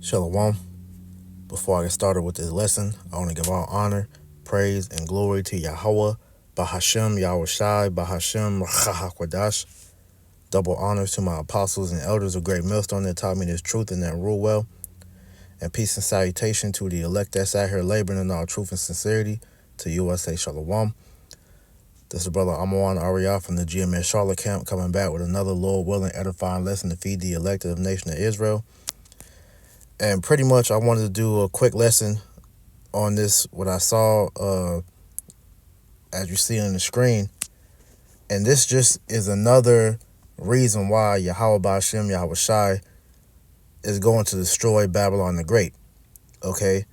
Shalom. Before I get started with this lesson, I want to give all honor, praise, and glory to Yahweh, Bahashem Yahushai, Bahashem Rachahakwadash. Double honors to my apostles and elders of Great Millstone that taught me this truth and that rule well. And peace and salutation to the elect that's out here laboring in all truth and sincerity. To you I say Shalom. This is Brother Amawan Ariyah from the GMS Charlotte camp coming back with another Lord willing edifying lesson to feed the elected of nation of Israel. And pretty much I wanted to do a quick lesson on this, what I saw as you see on the screen. And this just is another reason why Yahweh Ba'ashem Yahushai is going to destroy Babylon the Great. Okay?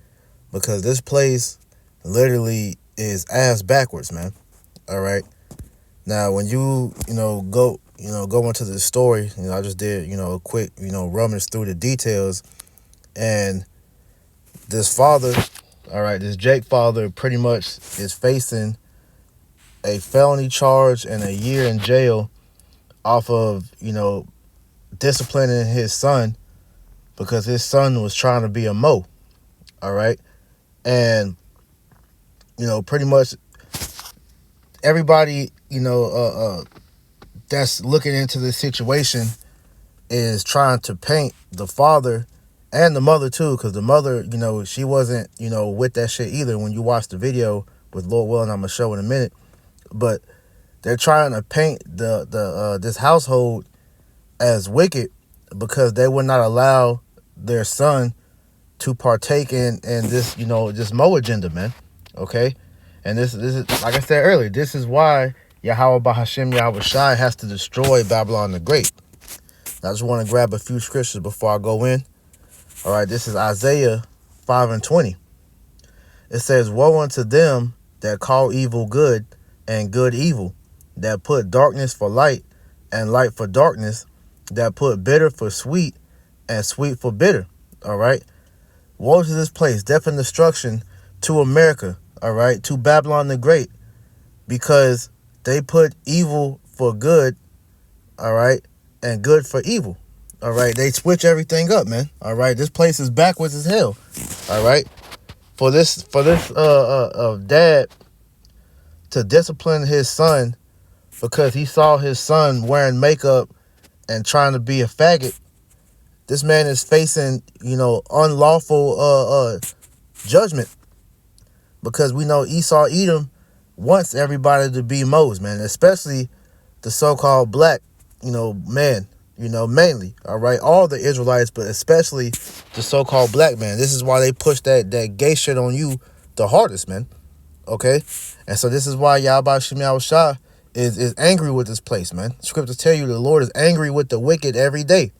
Because this place literally is ass backwards, man. All right? Now, when you go into the story, I just did, a quick, rummage through the details. And this father, all right, this Jake father pretty much is facing a felony charge and a year in jail off of, disciplining his son because his son was trying to be a Mo, all right? And, pretty much everybody, that's looking into this situation is trying to paint the father and the mother too, because the mother, she wasn't, with that shit either when you watch the video with Lord Will, and I'm going to show in a minute. But they're trying to paint this household as wicked because they would not allow their son to partake in this, this Mo agenda, man. Okay? And this is, like I said earlier, this is why Yahweh Bahashem Yahushai has to destroy Babylon the Great. I just want to grab a few scriptures before I go in. All right, this is Isaiah 5:20. It says, "Woe unto them that call evil good and good evil, that put darkness for light and light for darkness, that put bitter for sweet and sweet for bitter." All right. Woe to this place, death and destruction to America. All right, to Babylon the Great, because they put evil for good. All right, and good for evil. All right, they switch everything up, man. All right, this place is backwards as hell. All right, for this dad to discipline his son because he saw his son wearing makeup and trying to be a faggot. This man is facing, unlawful judgment because we know Esau Edom wants everybody to be Mos, man, especially the so-called black, man. Mainly, all right, all the Israelites, but especially the so-called black man. This is why they push that gay shit on you the hardest, man. Okay? And so this is why Yahweh Shem Yahushua is angry with this place, man. Scriptures tell you the Lord is angry with the wicked every day.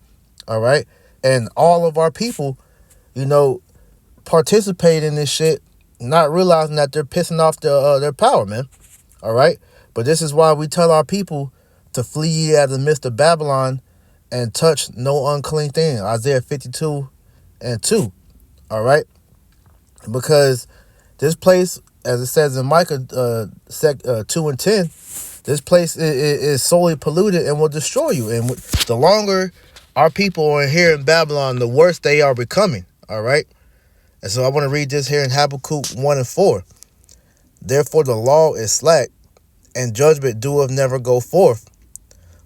All right? And all of our people, participate in this shit, not realizing that they're pissing off their power, man. All right? But this is why we tell our people to flee ye out of the midst of Babylon and touch no unclean thing. Isaiah 52:2. All right? Because this place, as it says in Micah 2:10, this place is solely polluted and will destroy you. And the longer our people are here in Babylon, the worse they are becoming. All right? And so I want to read this here in Habakkuk 1:4. "Therefore the law is slack, and judgment doeth never go forth.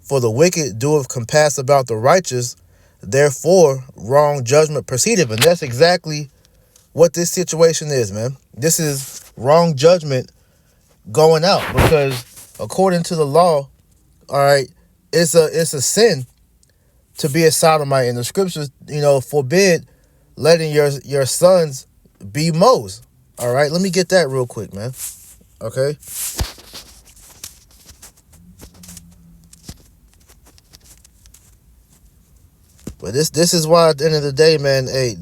For the wicked doeth compass about the righteous, therefore wrong judgment proceedeth." And that's exactly what this situation is, man. This is wrong judgment going out because according to the law, all right, it's a sin to be a sodomite. And the scriptures, forbid letting your sons be Mos. All right, let me get that real quick, man. Okay. But this is why at the end of the day, man, hey,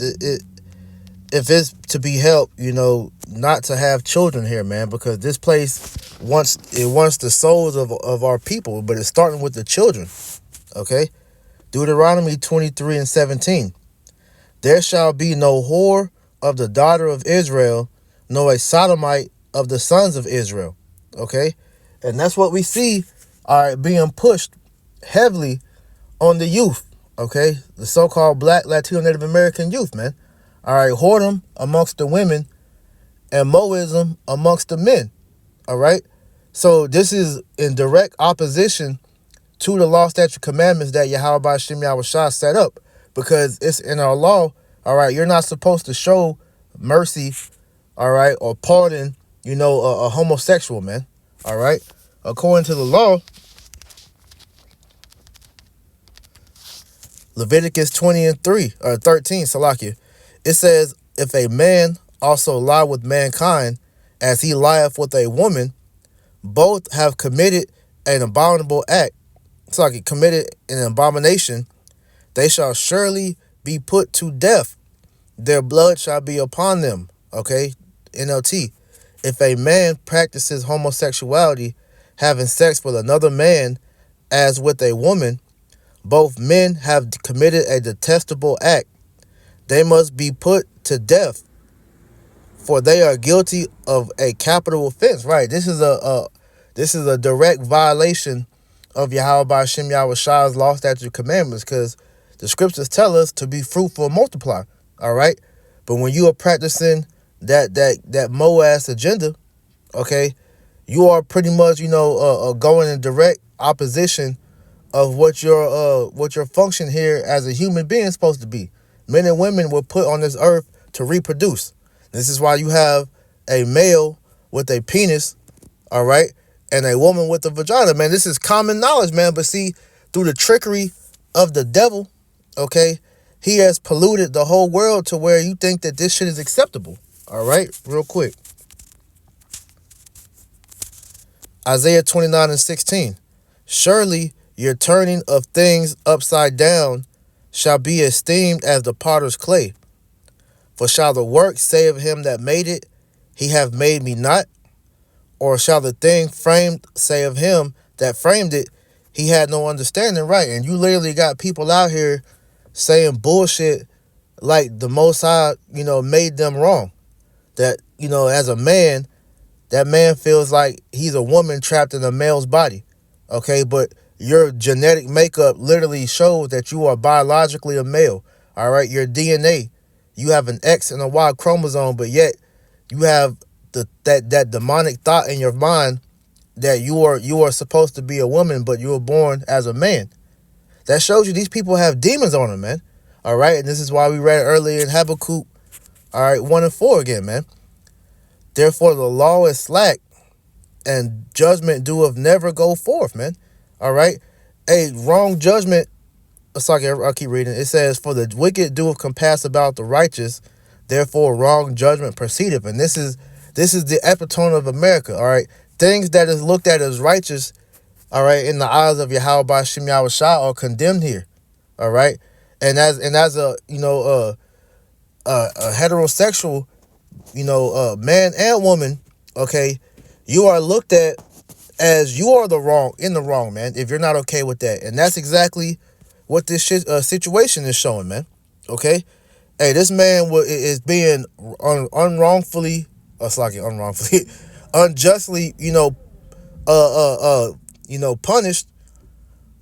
if it's to be helped, not to have children here, man, because this place wants the souls of our people, but it's starting with the children. Okay? Deuteronomy 23:17. "There shall be no whore of the daughter of Israel, nor a sodomite of the sons of Israel." Okay? And that's what we see being pushed heavily on the youth. Okay, the so-called Black, Latino, Native American youth, man. All right, whoredom amongst the women and Moism amongst the men. All right, so this is in direct opposition to the law, statute, commandments that Yahweh Ba'Shem Yahweh Shah set up, because it's in our law. All right, you're not supposed to show mercy, all right, or pardon, a homosexual, man. All right, according to the law, Leviticus 20 and 3 or 13, Salakia, it says, if a man also lie with mankind as he lieth with a woman, both have committed an abominable act. Salakia, committed an abomination, they shall surely be put to death. Their blood shall be upon them. Okay, NLT. If a man practices homosexuality, having sex with another man as with a woman, both men have committed a detestable act. They must be put to death, for they are guilty of a capital offense. Right. This is a direct violation of Yahweh Ba'Shem Yahweh Shah's law, statute, commandments, because the scriptures tell us to be fruitful and multiply. All right. But when you are practicing that Moaz agenda, okay, you are pretty much, going in direct opposition of what your function here as a human being is supposed to be. Men and women were put on this earth to reproduce. This is why you have a male with a penis, all right, and a woman with a vagina, man. This is common knowledge, man. But see, through the trickery of the devil, okay, he has polluted the whole world to where you think that this shit is acceptable. All right, real quick. Isaiah 29 and 16. Surely your turning of things upside down shall be esteemed as the potter's clay. For shall the work say of him that made it, he hath made me not? Or shall the thing framed say of him that framed it, he had no understanding? Right. And you literally got people out here saying bullshit like the Most High, made them wrong. That, as a man, that man feels like he's a woman trapped in a male's body. Okay, but your genetic makeup literally shows that you are biologically a male. All right, your DNA, you have an X and a Y chromosome, but yet you have that demonic thought in your mind that you are supposed to be a woman, but you were born as a man. That shows you these people have demons on them, man. All right, and this is why we read earlier in Habakkuk, all right, 1 and 4 again, man. Therefore the law is slack, and judgment doeth never go forth, man. All right. A wrong judgment. Sorry, I'll keep reading. It says, for the wicked doeth compass about the righteous, therefore wrong judgment proceedeth. And this is the epitome of America. All right. Things that is looked at as righteous, all right, in the eyes of Yahweh Ba'Shem Yahweh Shah are condemned here. All right. And as a heterosexual, man and woman, okay, you are looked at as you are in the wrong, man, if you're not okay with that. And that's exactly what this situation is showing, man. Okay? Hey, this man is being unwrongfully, unjustly, punished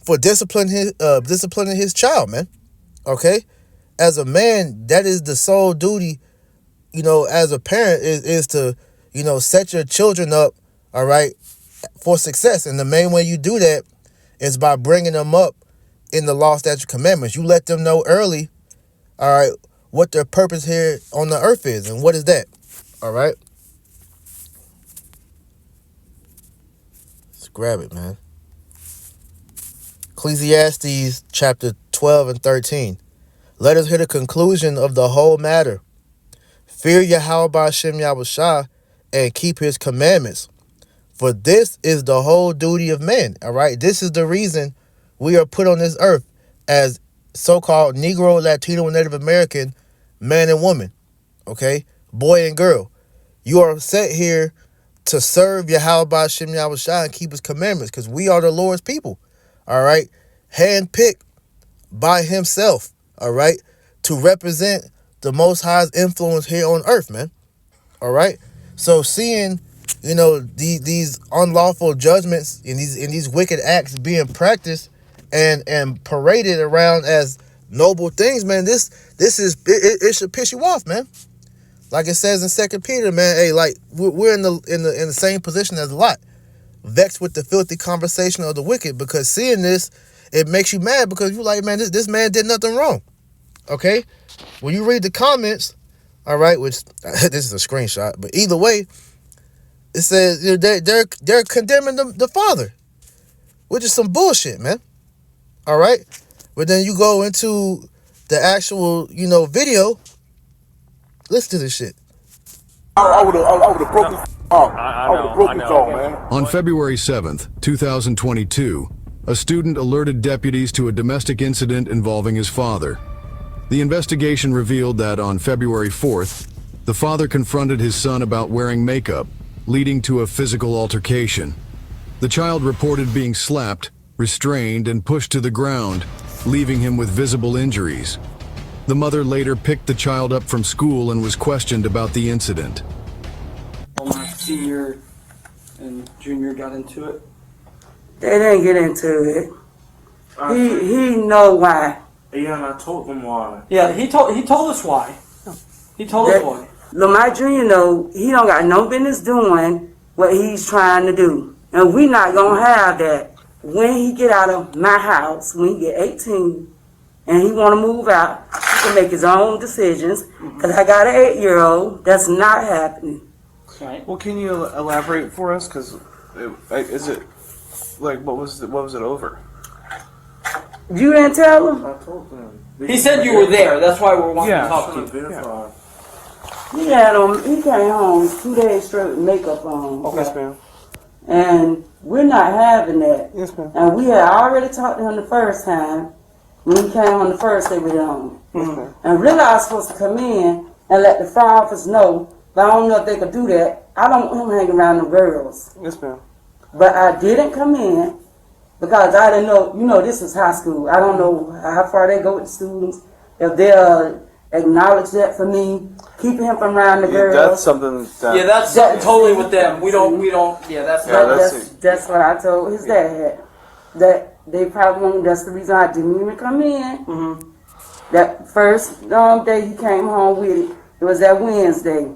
for disciplining his child, man. Okay? As a man, that is the sole duty, as a parent is to, set your children up, all right, for success. And the main way you do that is by bringing them up in the law, statute, commandments. You let them know early, all right, what their purpose here on the earth is. And what is that? All right. Let's grab it, man. Ecclesiastes chapter 12 and 13. Let us hear the conclusion of the whole matter. Fear Yahweh Ba'Shem Yahweh Shah and keep his commandments. For this is the whole duty of man. All right. This is the reason we are put on this earth as so-called Negro, Latino, and Native American man and woman. Okay. Boy and girl. You are set here to serve Yahweh Ba'Shem Yahweh Shah and keep his commandments, because we are the Lord's people. All right. Handpicked by himself. All right. To represent the Most High's influence here on earth, man. All right. So seeing, these unlawful judgments and these wicked acts being practiced and paraded around as noble things, man. This is it should piss you off, man. Like it says in Second Peter, man. Hey, like we're in the same position as Lot, vexed with the filthy conversation of the wicked, because seeing this, it makes you mad because you're like, man, this man did nothing wrong. Okay, when you read the comments, all right, which this is a screenshot, but either way, it says they're condemning the father, which is some bullshit, man. All right, but then you go into the actual, video. Listen to this shit. I would have broke this off. I would have broken this off, man. On February 7th, 2022, a student alerted deputies to a domestic incident involving his father. The investigation revealed that on February 4th, the father confronted his son about wearing makeup, leading to a physical altercation. The child reported being slapped, restrained, and pushed to the ground, leaving him with visible injuries. The mother later picked the child up from school and was questioned about the incident. My senior and junior got into it. They didn't get into it. He know why. Yeah, and I told them why. Yeah, he told us why. He told us why. Lamar Jr. know he don't got no business doing what he's trying to do. And we not gonna have that. When he get out of my house, when he get 18, and he want to move out, he can make his own decisions. Because I got an 8-year-old. That's not happening. Right. Well, can you elaborate for us? Because is it like what was it over? You didn't tell him? I told them. He said you were there. That's why we're wanting to talk to you. He came home 2 days straight with makeup on. Okay. Yes, ma'am. And we're not having that. Yes, ma'am. And we had already talked to him the first time. When he came on the first day with him. Mm-hmm. And really I was supposed to come in and let the fire office know, but I don't know if they could do that. I don't want him hanging around the girls. Yes, ma'am. But I didn't come in because I didn't know, this is high school. I don't know how far they go with the students. If they'll acknowledge that for me, keeping him from around the girls. That's something that... Yeah, that's totally with them. We don't, yeah, that's what I told his dad. That they probably won't, that's the reason I didn't even come in. Mm-hmm. That first day he came home with it was that Wednesday.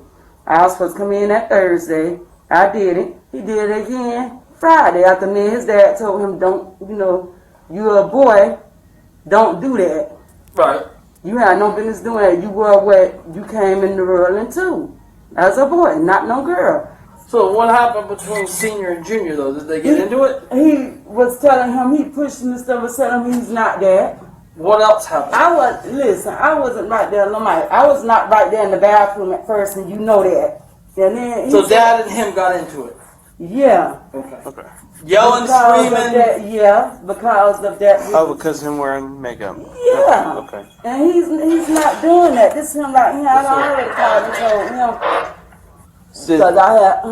I was supposed to come in that Thursday. I did it. He did it again Friday after me and his dad told him, don't, you're a boy, don't do that. Right. You had no business doing that. You were what you came in the world into as a boy, not no girl. So what happened between senior and junior though? Did they get into it? He was telling him, he pushed him and stuff and telling him he's not that. What else happened? I wasn't right there. I was not right there in the bathroom at first, and you know that. And then so dad and him got into it? Yeah. Okay. Yelling, screaming? Because of that. Oh, because him wearing makeup. Yeah. Okay. And he's not doing that. This is him right here. I already called and told him. Because I had,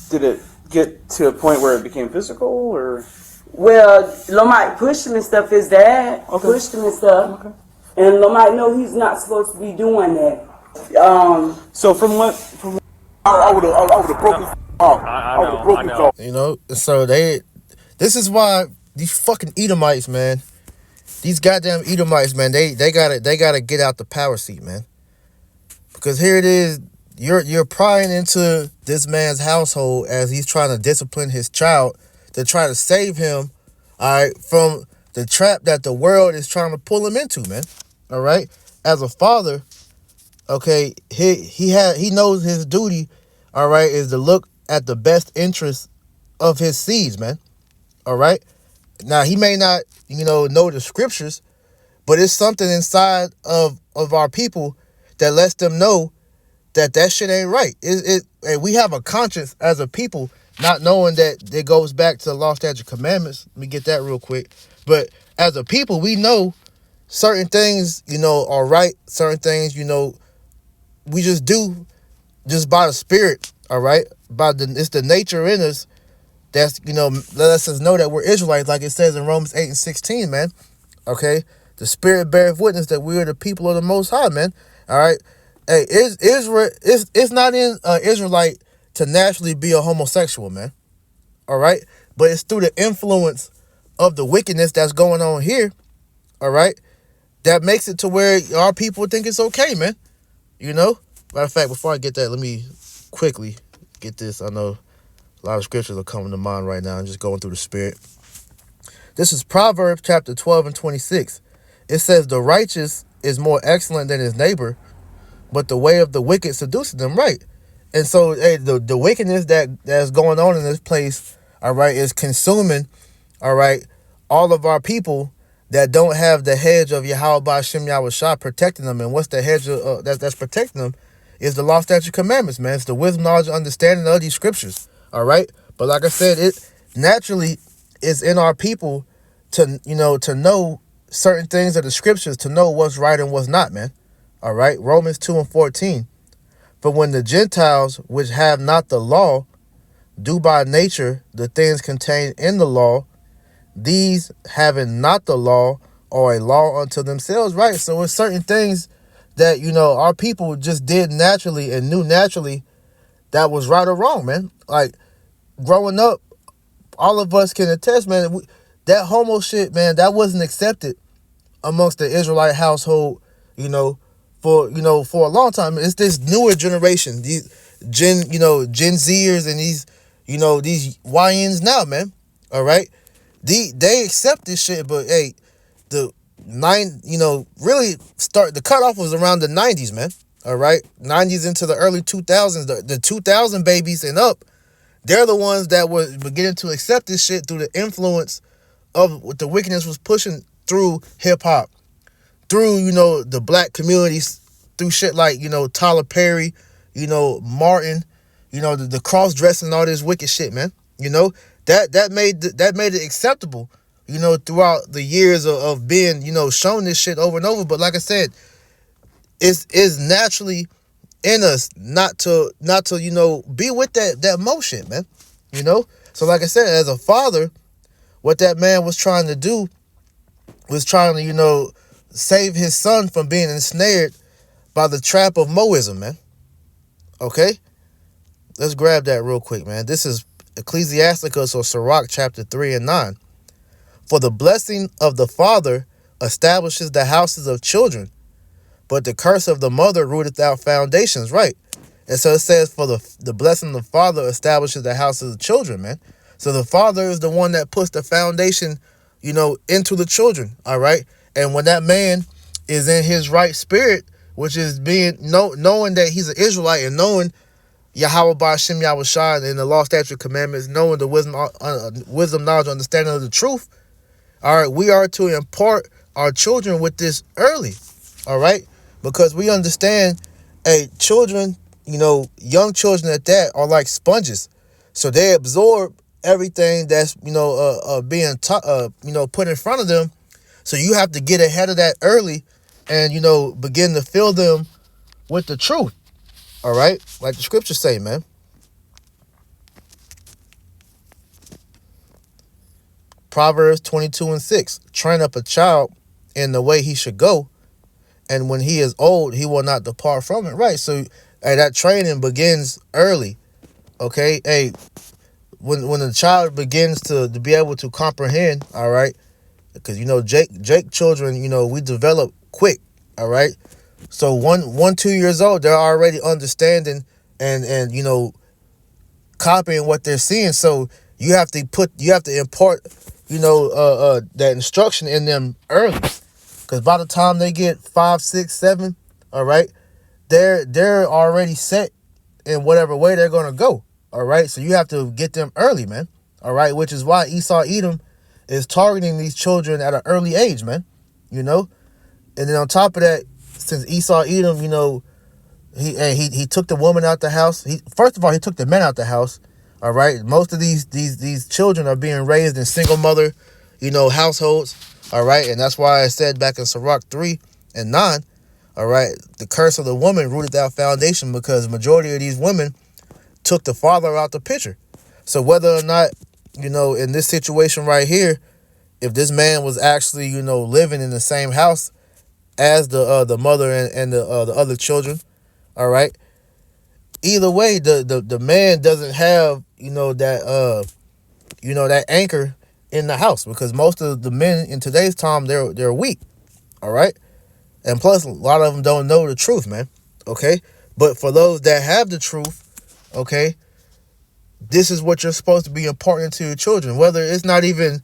Did it get to a point where it became physical, or? Well, Lomite pushed him and stuff. His dad pushed him and stuff. Okay. And Lomite know he's not supposed to be doing that. So I would have broken this off. I would have broken this off. So this is why these fucking Edomites, man, these goddamn Edomites, man, they gotta get out the power seat, man. Because here it is, you're prying into this man's household as he's trying to discipline his child to try to save him, all right, from the trap that the world is trying to pull him into, man. All right, as a father, okay, he knows his duty, all right, is to look at the best interest of his seeds, man. All right. Now he may not, know the scriptures, but it's something inside of our people that lets them know that shit ain't right. And we have a conscience as a people, not knowing that it goes back to the law, statute, commandments. Let me get that real quick. But as a people, we know certain things, are right. Certain things, we just do just by the spirit. All right. It's the nature in us that's, let us know that we're Israelites, like it says in Romans 8:16, man. Okay. The spirit beareth witness that we are the people of the Most High, man. All right. Hey, it's not in Israelite to naturally be a homosexual, man. All right. But it's through the influence of the wickedness that's going on here. All right. that makes it to where our people think it's okay, man. You know? Matter of fact, before I get that, let me quickly get this. I know a lot of scriptures are coming to mind right now. I'm just going through the spirit. This is Proverbs chapter 12 and 26. It says, the righteous is more excellent than his neighbor, but the way of the wicked seduces them, right? And so, hey, the wickedness that's going on in this place, all right, is consuming, all right, all of our people that don't have the hedge of Yahweh Ba'Shem Yahushua protecting them. And what's the hedge that's protecting them is the law, statute, commandments, man. It's the wisdom, knowledge, understanding of these scriptures, all right? But like I said, it naturally is in our people to, to know certain things of the scriptures, to know what's right and what's not, man. All right, Romans 2 and 14. For when the Gentiles, which have not the law, do by nature the things contained in the law, these having not the law are a law unto themselves, right? So it's certain things that, our people just did naturally and knew naturally that was right or wrong, man. Like, growing up, all of us can attest, man, that homo shit, man, that wasn't accepted amongst the Israelite household, for a long time. It's this newer generation, these Gen Zers and these YNs now, man. All right, they accept this shit, but hey, really the cutoff was around the 90s, man. All right, 90s into the early 2000s, the 2000 babies and up, they're the ones that were beginning to accept this shit through the influence of what the wickedness was pushing through hip hop, through, the black communities, through shit like, Tyler Perry, Martin, the cross-dressing and all this wicked shit, man. That made it acceptable, throughout the years of being, shown this shit over and over. But like I said, it's naturally in us not to be with that motion, man. So like I said, as a father, what that man was trying to do was trying to, save his son from being ensnared by the trap of Moism, man. Okay? Let's grab that real quick, man. This is Ecclesiasticus or Sirach chapter 3 and 9. For the blessing of the father establishes the houses of children, but the curse of the mother rooteth out foundations, right? And so it says, for the blessing of the father establishes the houses of children, man. So the father is the one that puts the foundation, into the children, all right? And when that man is in his right spirit, which is knowing that he's an Israelite and knowing Yahweh Ba'Shem Yahushua and the law, statute, commandments, knowing the wisdom, knowledge, understanding of the truth, all right, we are to impart our children with this early, all right? Because we understand, children, young children at that are like sponges. So they absorb everything that's, being taught, put in front of them. So you have to get ahead of that early and, begin to fill them with the truth. All right? Like the scriptures say, man. Proverbs 22 and 6. Train up a child in the way he should go, and when he is old, he will not depart from it. Right? So that training begins early. Okay? Hey, when the child begins to be able to comprehend, all right? Because, Jake children, we develop quick, all right? So 2 years old, they're already understanding and copying what they're seeing. So you have to impart, that instruction in them early. Because by the time they get 5, 6, 7, all right, they're already set in whatever way they're going to go, all right? So you have to get them early, man, all right? Which is why Esau Edom is targeting these children at an early age, man, And then on top of that, since Esau Edom, he took the woman out the house. First of all, he took the men out the house, all right? Most of these children are being raised in single mother, households, all right? And that's why I said back in Sirach 3 and 9, all right, the curse of the woman rooted out foundation, because the majority of these women took the father out the picture. So whether or not, in this situation right here, if this man was actually, living in the same house as the mother and the other children, all right, either way, the man doesn't have, that anchor in the house, because most of the men in today's time, they're weak, all right? And plus, a lot of them don't know the truth, man. Okay? But for those that have the truth, okay, this is what you're supposed to be imparting to your children. Whether it's not even,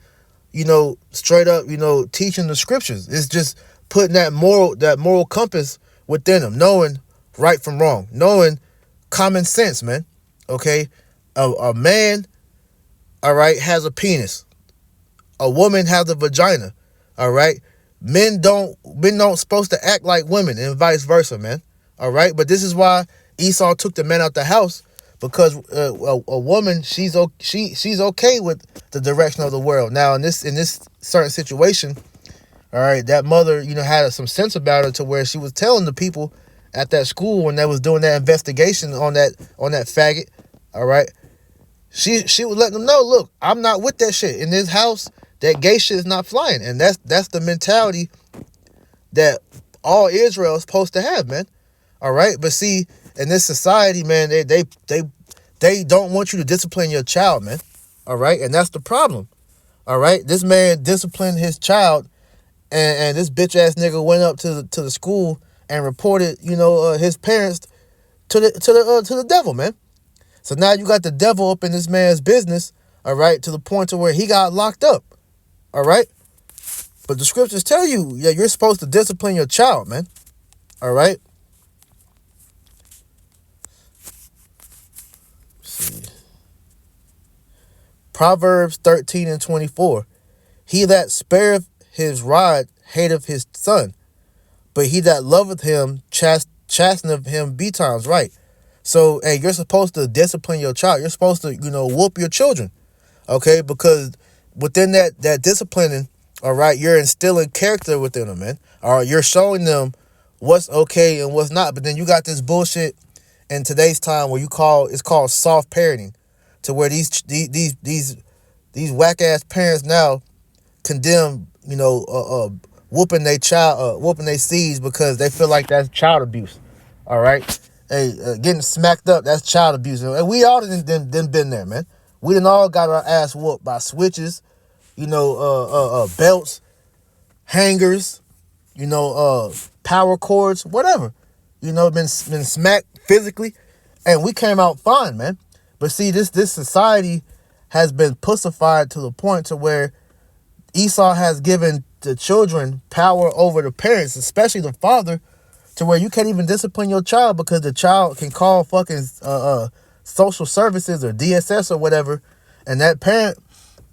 straight up, teaching the scriptures. It's just putting that moral compass within them, knowing right from wrong, knowing common sense, man. Okay? A man, all right, has a penis. A woman has a vagina. All right? Men don't supposed to act like women and vice versa, man. All right? But this is why Esau took the man out the house, because a woman, she's okay with the direction of the world. Now in this certain situation, all right, that mother, had some sense about her to where she was telling the people at that school when they was doing that investigation on that faggot, all right, she was letting them know, look, I'm not with that shit. In this house, that gay shit is not flying. And that's the mentality that all Israel is supposed to have, man. All right. But see, in this society, man, they don't want you to discipline your child, man. All right. And that's the problem. All right. This man disciplined his child, and this bitch ass nigga went up to the school and reported, his parents to the devil, man. So now you got the devil up in this man's business, all right, to the point to where he got locked up, all right? But the scriptures tell you, yeah, you're supposed to discipline your child, man, all right? Let's see. Proverbs 13:24. He that spareth his rod hateth his son, but he that loveth him chasteneth him betimes, right? So, hey, you're supposed to discipline your child. You're supposed to, whoop your children, okay? Because within that disciplining, all right, you're instilling character within them, man. All right, you're showing them what's okay and what's not. But then you got this bullshit in today's time where it's called soft parenting, to where these whack ass parents now condemn, whooping their child, whooping their seeds because they feel like that's child abuse. All right. Hey, getting smacked up, that's child abuse. And we all done been there, man. We done all got our ass whooped by switches, belts, hangers, power cords, whatever. Been smacked physically, and we came out fine, man. But see, this society has been pussified to the point to where Esau has given the children power over the parents, especially the father, to where you can't even discipline your child because the child can call fucking social services or DSS or whatever, and that parent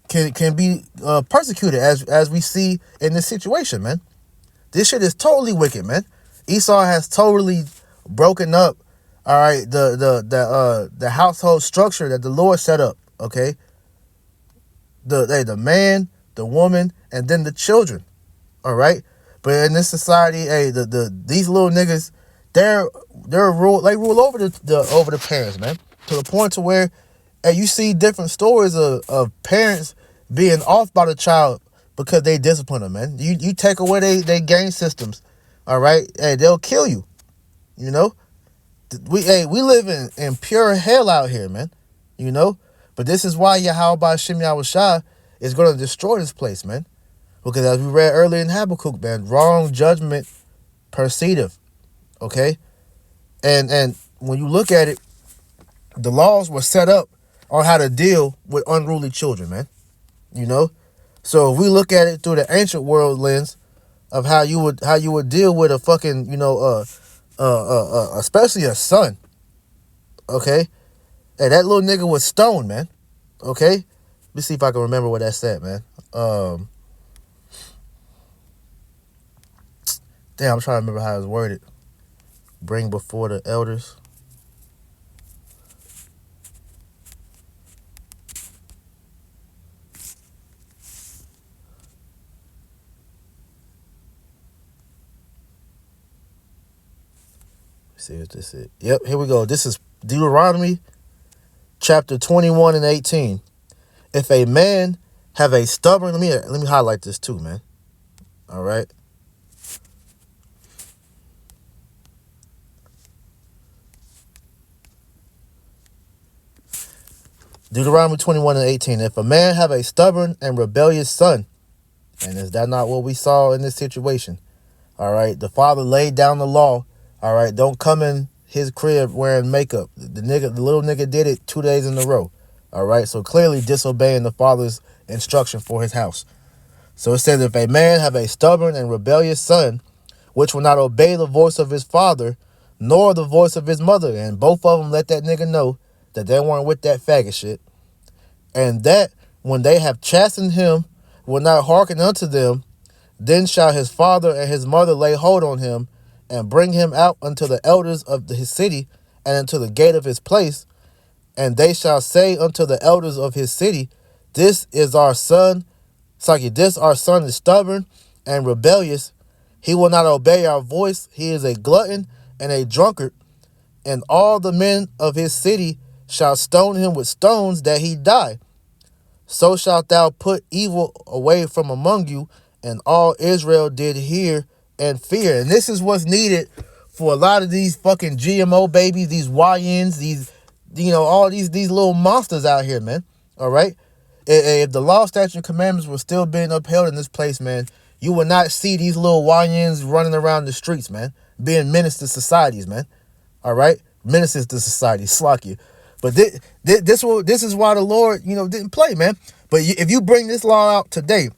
can be persecuted, as we see in this situation, man. This shit is totally wicked, man. Esau has totally broken up, all right, the household structure that the Lord set up, okay? The man, the woman, and then the children, all right? But in this society, hey, these little niggas, they rule over the parents, man. To the point to where, hey, you see different stories of parents being off by the child because they discipline them, man. You take away they game systems, all right? Hey, they'll kill you. We live in pure hell out here, man. But this is why Yahweh Shem Yahushua is going to destroy this place, man. Because as we read earlier in Habakkuk, man, wrong judgment proceedeth, okay? And when you look at it, the laws were set up on how to deal with unruly children, man. So if we look at it through the ancient world lens of how you would deal with a fucking, especially a son, okay? Hey, that little nigga was stoned, man, okay? Let me see if I can remember what that said, man. Damn, I'm trying to remember how it was worded. Bring before the elders. Let's see if this is. Yep, here we go. This is Deuteronomy chapter 21 and 18. If a man have a stubborn, let me highlight this too, man. All right. Deuteronomy 21 and 18. If a man have a stubborn and rebellious son, and is that not what we saw in this situation? All right. The father laid down the law. All right. Don't come in his crib wearing makeup. The little nigga did it 2 days in a row. All right. So clearly disobeying the father's instruction for his house. So it says, if a man have a stubborn and rebellious son, which will not obey the voice of his father, nor the voice of his mother, and both of them let that nigga know that they weren't with that faggot shit, and that when they have chastened him, will not hearken unto them, then shall his father and his mother lay hold on him, and bring him out unto the elders of his city, and unto the gate of his place, and they shall say unto the elders of his city, this our son is stubborn and rebellious. He will not obey our voice. He is a glutton and a drunkard. And all the men of his city shall stone him with stones that he die. So shalt thou put evil away from among you. And all Israel did hear and fear. And this is what's needed for a lot of these fucking GMO babies, these YNs, these, all these little monsters out here, man. All right? If the law, statutes, and commandments were still being upheld in this place, man, you would not see these little YNs running around the streets, man, being menace to societies, man. All right? Menaces to society, slack you. But this is why the Lord, didn't play, man. But if you bring this law out today,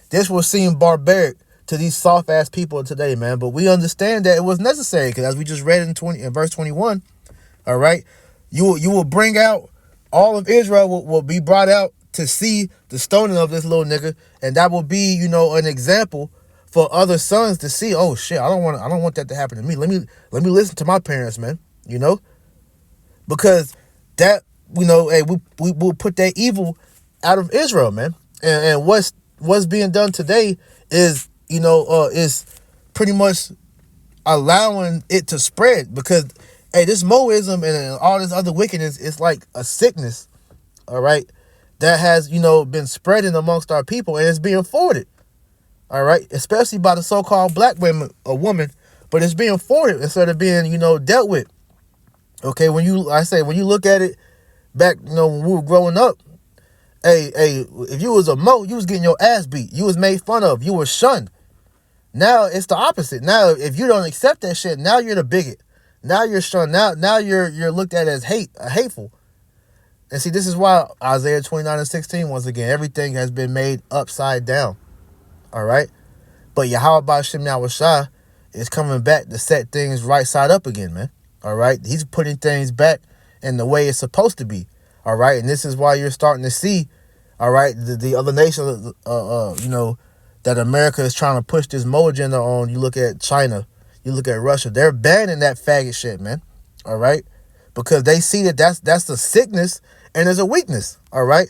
this will seem barbaric to these soft-ass people today, man. But we understand that it was necessary, because as we just read in verse 21, all right, you will bring out, all of Israel will be brought out to see the stoning of this little nigga, and that will be, an example for other sons to see. Oh shit, I don't want that to happen to me. Let me listen to my parents, man. Because that, hey, we will put that evil out of Israel, man. And what's being done today is, is pretty much allowing it to spread, because, hey, this Moism and all this other wickedness is like a sickness, all right, that has, been spreading amongst our people, and it's being forwarded, all right, especially by the so-called black woman, but it's being forwarded instead of being, dealt with. Okay, when you look at it back, when we were growing up, hey, if you was a Mo, you was getting your ass beat. You was made fun of. You were shunned. Now it's the opposite. Now, if you don't accept that shit, now you're the bigot. Now you're shunned. Now you're looked at as hateful. And see, this is why Isaiah 29:16, once again, everything has been made upside down. All right? But Yahweh Ba'ashem Yahushua is coming back to set things right side up again, man. All right? He's putting things back in the way it's supposed to be. All right? And this is why you're starting to see, all right, the other nations, that America is trying to push this Mo agenda on. You look at China, you look at Russia, they're banning that faggot shit, man. All right? Because they see that that's a sickness and it's a weakness. All right?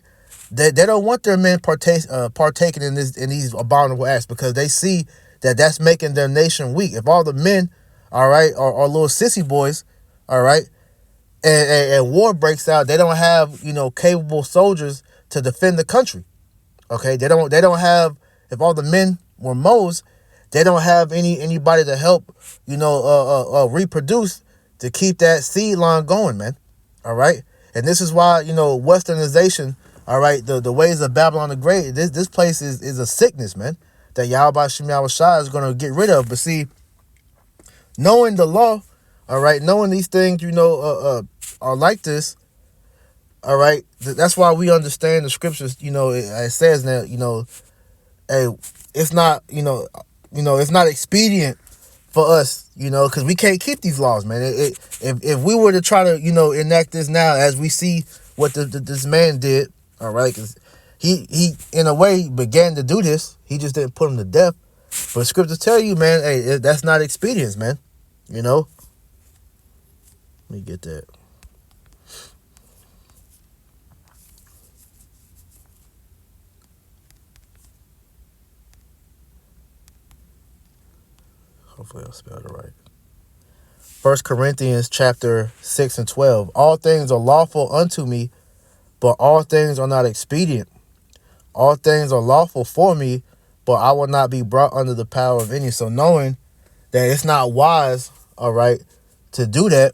They don't want their men partaking in these abominable acts, because they see that that's making their nation weak. If all the men, all right, are little sissy boys, all right, and war breaks out, they don't have, capable soldiers to defend the country. Okay? They don't have, if all the men were Mo's, they don't have anybody to help, reproduce, to keep that seed line going, man. All right? And this is why, westernization, all right, the ways of Babylon the Great, this place is a sickness, man, that Yahweh Shem Yahushua is going to get rid of. But see, knowing the law, all right, knowing these things, are like this, all right, that's why we understand the scriptures, it says that, hey, it's not, it's not expedient for us, because we can't keep these laws, man. If we were to try to, enact this now, as we see what this man did, all right, because he in a way began to do this, he just didn't put him to death. But scriptures tell you, man, hey, that's not expedience, man. Let me get that. Hopefully I'll spell it right. 1 Corinthians chapter 6 and 12. All things are lawful unto me, but all things are not expedient. All things are lawful for me, but I will not be brought under the power of any. So knowing that it's not wise, all right, to do that,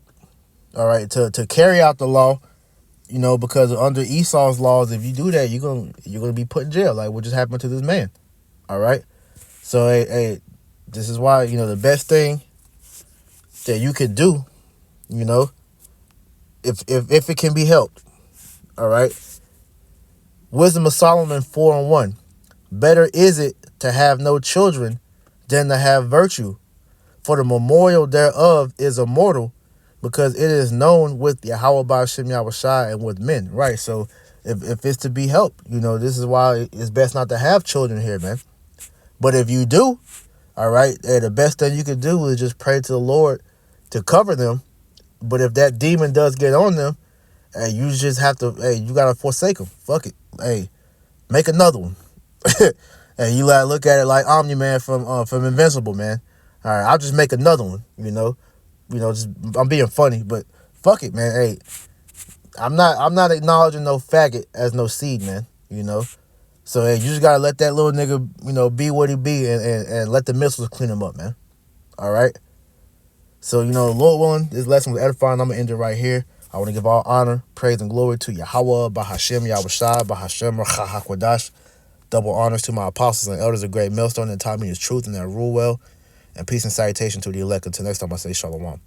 all right, to carry out the law, because under Esau's laws, if you do that, you're gonna be put in jail, like what just happened to this man. All right. So This is why, the best thing that you could do, if it can be helped, all right? Wisdom of Solomon 4:1. Better is it to have no children than to have virtue, for the memorial thereof is immortal, because it is known with Yahweh Ba'ashem Yahushai and with men, right? So if it's to be helped, this is why it's best not to have children here, man. But if you do, all right, the best thing you could do is just pray to the Lord to cover them. But if that demon does get on them, hey, you just have to, you got to forsake them. Fuck it. Hey, make another one. And you gotta look at it like Omni-Man from Invincible, man. All right, I'll just make another one, just I'm being funny, but fuck it, man. Hey, I'm not acknowledging no faggot as no seed, man, So hey, you just gotta let that little nigga, be what he be, and let the missiles clean him up, man. All right. So Lord willing, this lesson was edifying. I'm gonna end it right here. I want to give all honor, praise, and glory to Yahweh, Bahashem, Yahushai, Bahashem, Rachahakwadash. Double honors to my apostles and elders of Great Millstone that taught me his truth and that rule well. And peace and salutation to the elect. Until next time, I say shalom.